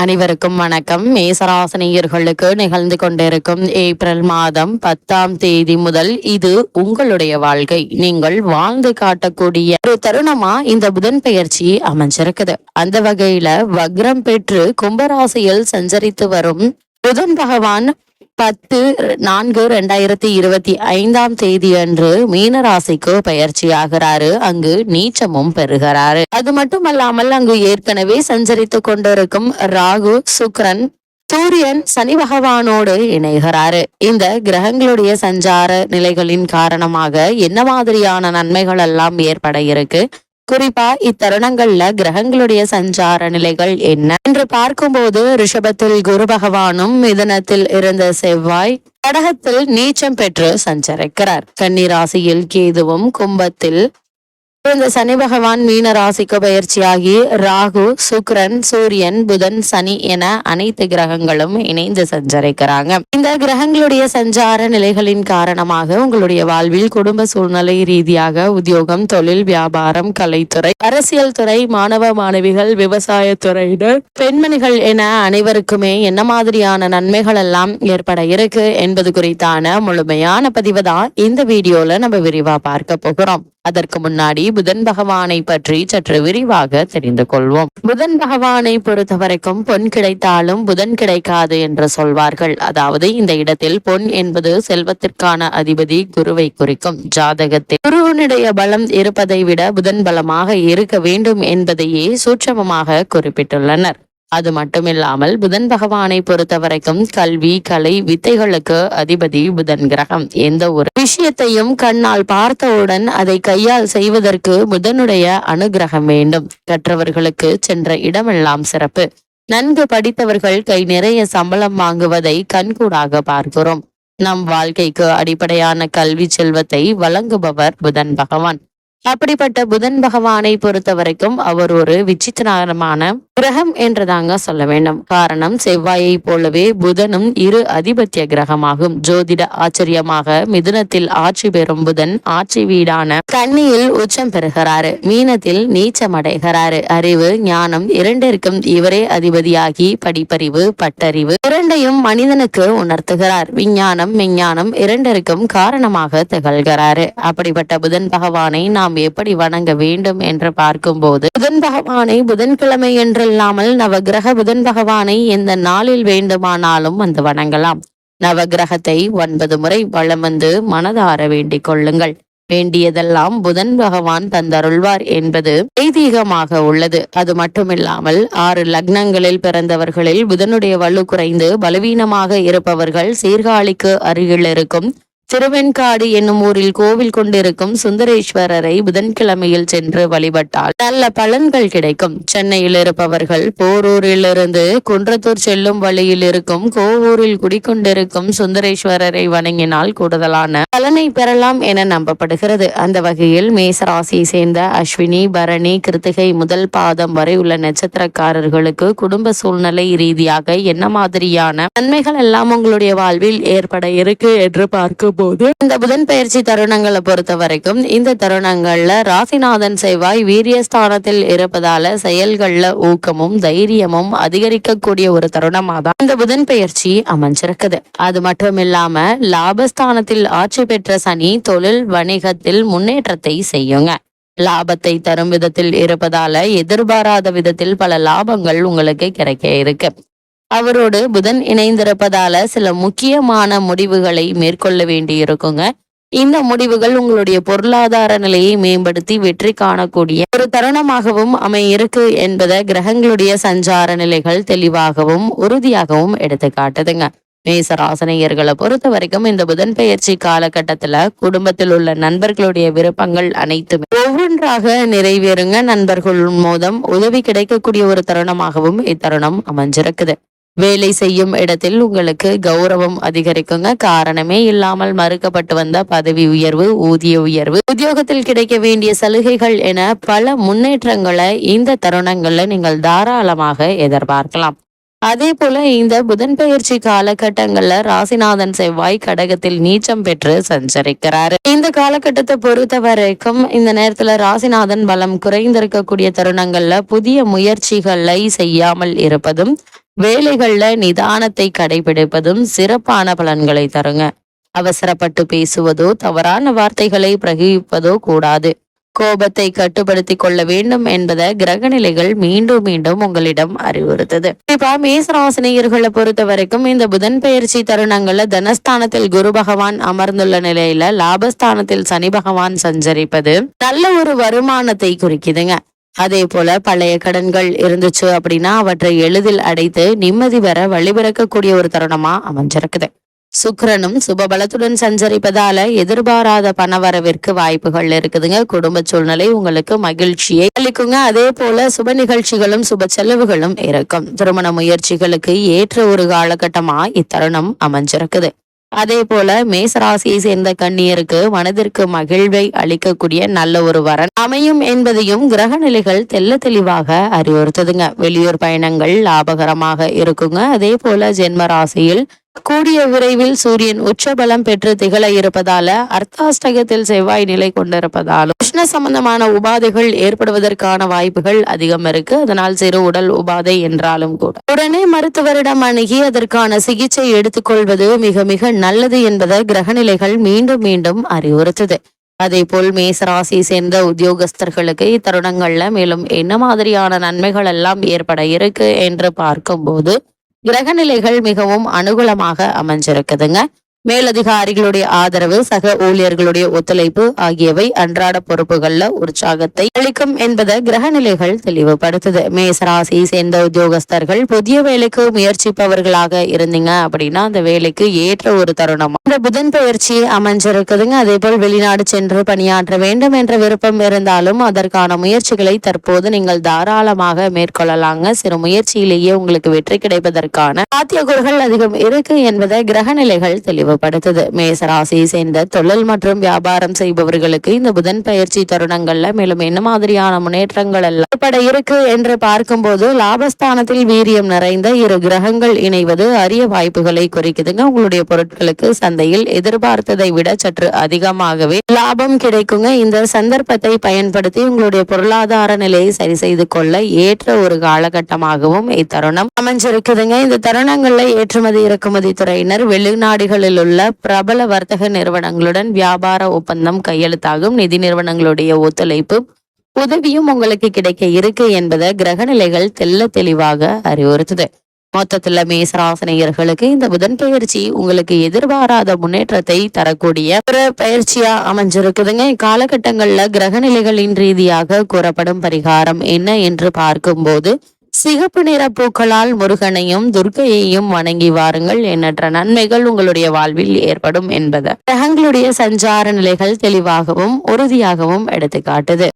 அனைவருக்கும் வணக்கம். மேசராசினியர்களுக்கு நிகழ்ந்து கொண்டிருக்கும் ஏப்ரல் மாதம் 10ஆம் தேதி முதல் இது உங்களுடைய வாழ்க்கை, நீங்கள் வாழ்ந்து காட்டக்கூடிய ஒரு தருணமா இந்த புதன் பெயர்ச்சி அமைஞ்சிருக்குது. அந்த வகையில வக்ரம் பெற்று கும்பராசியில் சஞ்சரித்து வரும் புதன் பகவான் 10/4/2025 தேதி அன்று மீனராசிக்கு பயிற்சி ஆகிறாரு. அங்கு நீச்சமும் பெறுகிறாரு. அது மட்டுமல்லாமல் அங்கு ஏற்கனவே சஞ்சரித்து கொண்டிருக்கும் ராகு, சுக்கிரன், சூரியன், சனி பகவானோடு இணைகிறாரு. இந்த கிரகங்களுடைய சஞ்சார நிலைகளின் காரணமாக என்ன மாதிரியான நன்மைகள் எல்லாம் ஏற்பட இருக்கு, குறிப்பா இத்தருணங்கள்ல கிரகங்களுடைய சஞ்சார நிலைகள் என்ன என்று பார்க்கும்போது, ரிஷபத்தில் குரு பகவானும், மிதுனத்தில் இருந்த செவ்வாய் கடகத்தில் நீச்சம் பெற்று சஞ்சரிக்கிறார். கன்னி ராசியில் கேதுவும், கும்பத்தில் இந்த சனி பகவான் மீன ராசிக்கு பயிற்சியாகி ராகு, சுக்கிரன், சூரியன், புதன், சனி என அனைத்து கிரகங்களும் இணைந்து சஞ்சரிக்கிறாங்க. இந்த கிரகங்களுடைய சஞ்சார நிலைகளின் காரணமாக உங்களுடைய வாழ்வில் குடும்ப சூழ்நிலை ரீதியாக உத்தியோகம், தொழில், வியாபாரம், கலைத்துறை, அரசியல் துறை, மாணவ மாணவிகள், விவசாய துறையினர், பெண்மணிகள் என அனைவருக்குமே என்ன மாதிரியான நன்மைகள் எல்லாம் ஏற்பட இருக்கு என்பது குறித்தான முழுமையான பதிவு தான் இந்த வீடியோல நம்ம விரிவா பார்க்க போகிறோம். அதற்கு முன்னாடி புதன் பகவானை பற்றி சற்று விரிவாக தெரிந்து கொள்வோம். புதன் பகவானை பொறுத்த வரைக்கும் பொன் கிடைத்தாலும் புதன் கிடைக்காது என்று சொல்வார்கள். அதாவது இந்த இடத்தில் பொன் என்பது செல்வத்திற்கான அதிபதி குருவை குறிக்கும். ஜாதகத்தில் குருவினுடைய பலம் இருப்பதை விட புதன் பலமாக இருக்க வேண்டும் என்பதையே சூட்சமமாக குறிப்பிட்டுள்ளனர். அது மட்டுமில்லாமல் புதன் பகவானை பொறுத்த வரைக்கும் கல்வி, கலை, வித்தைகளுக்கு அதிபதி புதன் கிரகம். எந்த ஒரு விஷயத்தையும் கண்ணால் பார்த்தவுடன் அதை கையால் செய்வதற்கு புதனுடைய அனுகிரகம் வேண்டும். கற்றவர்களுக்கு சென்ற இடமெல்லாம் சிறப்பு. நன்கு படித்தவர்கள் கை நிறைய சம்பளம் வாங்குவதை கண்கூடாக பார்க்கிறோம். நம் வாழ்க்கைக்கு அடிப்படையான கல்வி செல்வத்தை வழங்குபவர் புதன் பகவான். அப்படிப்பட்ட புதன் பகவானை பொறுத்த வரைக்கும் அவர் ஒரு விசித்திரமான கிரகம் என்றுதாங்க சொல்ல வேண்டும். காரணம், செவ்வாயை போலவே புதனும் இரு அதிபத்திய கிரகமாகும். ஜோதிட ஆச்சரியமாக மிதுனத்தில் ஆட்சி பெறும் புதன் ஆட்சி வீடான கன்னியில் உச்சம் பெறுகிறாரு. மீனத்தில் நீச்சம் அடைகிறாரு. அறிவு, ஞானம் இரண்டிற்கும் இவரே அதிபதியாகி படிப்பறிவு, பட்டறிவு இரண்டையும் மனிதனுக்கு உணர்த்துகிறார். விஞ்ஞானம், மெஞ்ஞானம் இரண்டிற்கும் காரணமாக திகழ்கிறாரு. அப்படிப்பட்ட புதன் பகவானை நாம் எப்படி வணங்க வேண்டும் என்று பார்க்கும்போது, புதன் பகவானை புதன்கிழமை என்றில்லாமல் நவகிரக புதன் பகவானை எந்த நாளில் வேண்டுமானாலும் வந்து வணங்கலாம். நவகிரகத்தை 9 முறை வலம் வந்து மனதார வேண்டிக் கொள்ளுங்கள். வேண்டியதெல்லாம் புதன் பகவான் தந்தருள்வார் என்பது ஐதீகமாக உள்ளது. அது மட்டுமில்லாமல் 6 லக்னங்களில் பிறந்தவர்களில் புதனுடைய வலு குறைந்து பலவீனமாக இருப்பவர்கள் சீர்காழிக்கு அருகில் இருக்கும் திருவெண்காடு என்னும் ஊரில் கோவில் கொண்டிருக்கும் சுந்தரேஸ்வரரை புதன்கிழமையில் சென்று வழிபட்டால் நல்ல பலன்கள் கிடைக்கும். சென்னையில் இருப்பவர்கள் போரூரிலிருந்து குன்றத்தூர் செல்லும் வழியில் இருக்கும் கோவூரில் குடிக்கொண்டிருக்கும் சுந்தரேஸ்வரரை வணங்கினால் கூடுதலான பலனை பெறலாம் என நம்பப்படுகிறது. அந்த வகையில் மேசராசியை சேர்ந்த அஸ்வினி, பரணி, கிருத்திகை முதல் பாதம் வரை உள்ள நட்சத்திரக்காரர்களுக்கு குடும்ப சூழ்நிலை ரீதியாக என்ன மாதிரியான நன்மைகள் எல்லாம் உங்களுடைய வாழ்வில் ஏற்பட இருக்கு என்று பார்க்கும் போது, இந்த புதன் பயிற்சி தருணங்களை பொறுத்த வரைக்கும் இந்த தருணங்கள்ல ராசிநாதன் செவ்வாய் வீரியஸ்தானத்தில் இருப்பதால செயல்கள்ல ஊக்கமும் தைரியமும் அதிகரிக்கக்கூடிய ஒரு தருணமா தான் இந்த புதன் பயிற்சி அமைஞ்சிருக்குது. அது மட்டும் இல்லாம லாபஸ்தானத்தில் ஆட்சி பெற்ற சனி தொழில் வணிகத்தில் முன்னேற்றத்தை செய்யுங்க. லாபத்தை தரும் விதத்தில் இருப்பதால எதிர்பாராத விதத்தில் பல லாபங்கள் உங்களுக்கு கிடைக்க இருக்கு. அவரோடு புதன் இணைந்திருப்பதால சில முக்கியமான முடிவுகளை மேற்கொள்ள வேண்டி இருக்குங்க. இந்த முடிவுகள் உங்களுடைய பொருளாதார நிலையை மேம்படுத்தி வெற்றி காணக்கூடிய ஒரு தருணமாகவும் இருக்கு என்பதை கிரகங்களுடைய சஞ்சார நிலைகள் தெளிவாகவும் உறுதியாகவும் எடுத்து காட்டுதுங்க. மேசராசினியர்களை பொறுத்த வரைக்கும் இந்த புதன் பெயர்ச்சி காலகட்டத்துல குடும்பத்தில் உள்ள நண்பர்களுடைய விருப்பங்கள் அனைத்துமே ஒவ்வொன்றாக நிறைவேறுங்க. நண்பர்கள் மூலம் உதவி கிடைக்கக்கூடிய ஒரு தருணமாகவும் இத்தருணம் அமைஞ்சிருக்குது. வேலை செய்யும் இடத்தில் உங்களுக்கு கௌரவம் அதிகரிக்குங்க. காரணமே இல்லாமல் மறுக்கப்பட்டு வந்த பதவி உயர்வு, ஊதிய உயர்வு, உத்தியோகத்தில் கிடைக்க வேண்டிய சலுகைகள் என பல முன்னேற்றங்களை இந்த தருணங்கள்ல நீங்கள் தாராளமாக எதிர்பார்க்கலாம். அதே போல இந்த புதன் பெயர்ச்சி காலகட்டங்கள்ல ராசிநாதன் செவ்வாய் கடகத்தில் நீச்சம் பெற்று சஞ்சரிக்கிறாரு. இந்த காலகட்டத்தை பொறுத்த வரைக்கும் இந்த நேரத்துல ராசிநாதன் பலம் குறைந்திருக்கக்கூடிய தருணங்கள்ல புதிய முயற்சிகளை செய்யாமல் இருப்பதும், வேலைகள்ல நிதானத்தை கடைபிடிப்பதும் சிறப்பான பலன்களை தருங்க. அவசரப்பட்டு பேசுவதோ தவறான வார்த்தைகளை பிரயோகிப்பதோ கூடாது. கோபத்தை கட்டுப்படுத்திக் கொள்ள வேண்டும் என்பதை கிரகநிலைகள் மீண்டும் மீண்டும் உங்களிடம் அறிவுறுத்துது. குறிப்பா மேசராசினியர்களை பொறுத்த வரைக்கும் இந்த புதன் பெயர்ச்சி தருணங்கள்ல தனஸ்தானத்தில் குரு பகவான் அமர்ந்துள்ள நிலையில லாபஸ்தானத்தில் சனி பகவான் சஞ்சரிப்பது நல்ல ஒரு வருமானத்தை குறிக்குதுங்க. அதே போல பழைய கடன்கள் இருந்துச்சு அப்படின்னா அவற்றை எளிதில் அடைத்து நிம்மதி பெற வழிபிறக்கக்கூடிய ஒரு தருணமா அமைஞ்சிருக்குது. சுக்கிரனும் சுபபலத்துடன் சஞ்சரிப்பதால எதிர்பாராத பணவரவிற்கு வாய்ப்புகள் இருக்குதுங்க. குடும்ப சூழ்நிலை உங்களுக்கு மகிழ்ச்சியை அளிக்குங்க. அதே போல சுப நிகழ்ச்சிகளும் சுப செலவுகளும் இருக்கும். திருமண முயற்சிகளுக்கு ஏற்ற ஒரு காலகட்டமா இத்தருணம் அமைஞ்சிருக்குது. அதே போல மேசராசியை சேர்ந்த கன்னியருக்கு மனதிற்கு மகிழ்வை அளிக்கக்கூடிய நல்ல ஒரு வரன் அமையும் என்பதையும் கிரக நிலைகள் தெல்ல தெளிவாக அறிவுறுத்துதுங்க. வெளியூர் பயணங்கள் லாபகரமாக இருக்குங்க. அதே போல ஜென்ம ராசியில் கூடிய விரைவில் சூரியன் உச்சபலம் பெற்று திகழ இருப்பதால அர்த்தாஷ்டகத்தில் செவ்வாய் நிலை கொண்டிருப்பதாலும் உஷ்ண சம்பந்தமான உபாதைகள் ஏற்படுவதற்கான வாய்ப்புகள் அதிகம் இருக்கு. அதனால் சிறு உடல் உபாதை என்றாலும் கூட உடனே மருத்துவரிடம் அணுகி அதற்கான சிகிச்சை எடுத்துக்கொள்வது மிக மிக நல்லது என்பதை கிரகநிலைகள் மீண்டும் மீண்டும் அறிவுறுத்துது. அதே போல் மேசராசி சேர்ந்த உத்தியோகஸ்தர்களுக்கு இத்தருணங்கள்ல மேலும் என்ன மாதிரியான நன்மைகள் எல்லாம் ஏற்பட இருக்கு என்று பார்க்கும்போது கிரகநிலைகள் மிகவும் அனுகூலமாக அமைஞ்சிருக்குதுங்க. மேலதிகாரிகளுடைய ஆதரவு, சக ஊழியர்களுடைய ஒத்துழைப்பு ஆகியவை அன்றாட பொறுப்புகள்ல உற்சாகத்தை அளிக்கும் என்பதை கிரகநிலைகள் தெளிவுபடுத்துது. மேசராசியை சேர்ந்த உத்தியோகஸ்தர்கள் புதிய வேலைக்கு முயற்சிப்பவர்களாக இருந்தீங்க அப்படின்னா அந்த வேலைக்கு ஏற்ற ஒரு தருணம் இந்த புதன் பெயர்ச்சி அமைஞ்சிருக்குதுங்க. அதே போல் வெளிநாடு சென்று பணியாற்ற வேண்டும் என்ற விருப்பம் இருந்தாலும் அதற்கான முயற்சிகளை தற்போது நீங்கள் தாராளமாக மேற்கொள்ளலாங்க. சிறு முயற்சியிலேயே உங்களுக்கு வெற்றி கிடைப்பதற்கான சாத்தியக்கூறுகள் அதிகம் இருக்கு என்பதை கிரகநிலைகள் தெளிவு படுத்தது. மேசராசியை சேர்ந்த தொழில் மற்றும் வியாபாரம் செய்பவர்களுக்கு இந்த புதன் பயிற்சி தருணங்கள்ல மேலும் என்ன மாதிரியான முன்னேற்றங்கள் எல்லாம் ஏற்பட இருக்கு என்று பார்க்கும்போது லாபஸ்தானத்தில் வீரியம் நிறைந்த இரு கிரகங்கள் இணைவது அரிய வாய்ப்புகளை குறிக்குதுங்க. உங்களுடைய பொருட்களுக்கு சந்தையில் எதிர்பார்த்ததை விட சற்று அதிகமாகவே லாபம் கிடைக்குங்க. இந்த சந்தர்ப்பத்தை பயன்படுத்தி உங்களுடைய பொருளாதார நிலையை சரி செய்து கொள்ள ஏற்ற ஒரு காலகட்டமாகவும் இத்தருணம் அமைஞ்சிருக்குதுங்க. இந்த தருணங்கள்ல ஏற்றுமதி இறக்குமதி துறையினர் வெளிநாடுகளில் உள்ள பிரபல வர்த்தக நிறுவனங்களுடன் வியாபார ஒப்பந்தம் கையெழுத்தாகும். நிதி நிறுவனங்களுடைய ஒத்துழைப்பு உதவியும் உங்களுக்கு கிடைக்க இருக்கு என்பதை கிரகநிலைகள் தெல்ல தெளிவாக அறிவுறுத்துது. மொத்தத்துல மேசராசினியர்களுக்கு இந்த புதன் பயிற்சி உங்களுக்கு எதிர்பாராத முன்னேற்றத்தை தரக்கூடிய ஒரு பயிற்சியா அமைஞ்சிருக்குதுங்க. இக்காலகட்டங்கள்ல கிரகநிலைகளின் ரீதியாக கூறப்படும் பரிகாரம் என்ன என்று பார்க்கும்போது சிகப்பு நிற பூக்களால் முருகனையும் துர்க்கையையும் வணங்கி வாருங்கள். எண்ணற்ற நன்மைகள் உங்களுடைய வாழ்வில் ஏற்படும் என்பது கிரகங்களுடைய சஞ்சார நிலைகள் தெளிவாகவும் உறுதியாகவும் எடுத்துக்காட்டுது.